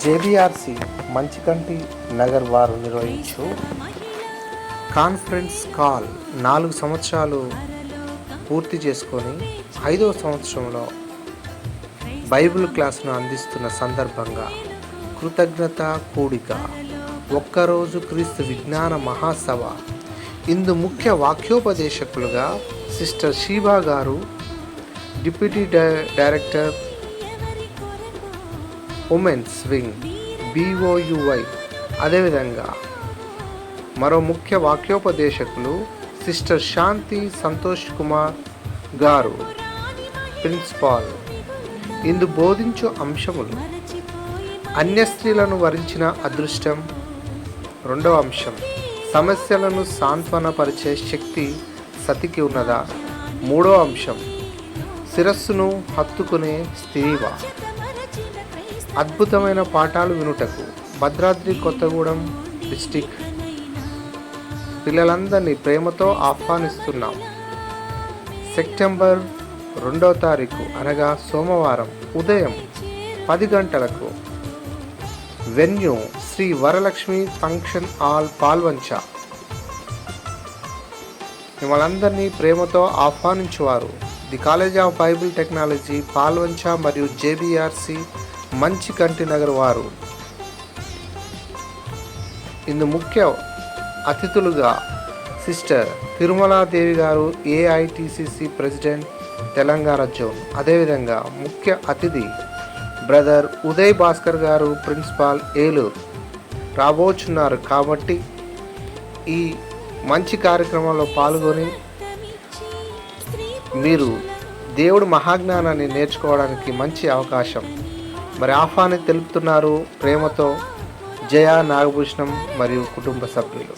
JBRC Manchikanti Nagar వారు నిర్వహించు conference call 4 సంవత్సరాలు పూర్తి చేసుకొని 5వ సంవత్సరంలో బైబిల్ క్లాసును అందిస్తున్న సందర్భంగా కృతజ్ఞత కూడిక ఒక్కరోజు క్రీస్తు విజ్ఞాన మహాసభ. ఇందు ముఖ్య వాక్యోపదేశకులుగా సిస్టర్ షీబా గారు, deputy director women's wing BOUY. అదేవిధంగా మరో ముఖ్య వాక్యోపదేశకులు సిస్టర్ శాంతి సంతోష్ కుమార్ గారు, ప్రిన్సిపాల్. ఇందు బోధించు అంశములు: అన్య స్త్రీలను వరించిన అదృష్టం. 2వ అంశం, సమస్యలను సాంత్వనపరిచే శక్తి సతికి ఉన్నదా. 3వ అంశం, శిరస్సును హత్తుకునే స్త్రీవా. అద్భుతమైన పాఠాలు వినుటకు భద్రాద్రి కొత్తగూడెం డిస్టిక్ పిల్లలందరినీ ప్రేమతో ఆహ్వానిస్తున్నాం. సెప్టెంబర్ 2వ తారీఖు అనగా సోమవారం ఉదయం 10 గంటలకు. Venue Shri Varalakshmi function hall, Palvancha. మిమ్మల్ందరినీ ప్రేమతో ఆహ్వానించువారు the college of Bible technology, Palvancha మరియు జేబీఆర్సీ మంచికంటి నగర్ వారు. ఇందు ముఖ్య అతిథులుగా సిస్టర్ తిరుమలాదేవి గారు, AITCC ప్రెసిడెంట్, తెలంగాణ జోన్. అదేవిధంగా ముఖ్య అతిథి బ్రదర్ ఉదయ్ భాస్కర్ గారు, ప్రిన్సిపాల్, ఏలూరు రాబోచున్నారు. కాబట్టి ఈ మంచి కార్యక్రమంలో పాల్గొని మీరు దేవుడి మహాజ్ఞానాన్ని నేర్చుకోవడానికి మంచి అవకాశం. మరి ఆహ్వానం తెలుపుతున్నారు ప్రేమతో జయ నాగభూషణం మరియు కుటుంబ సభ్యులు.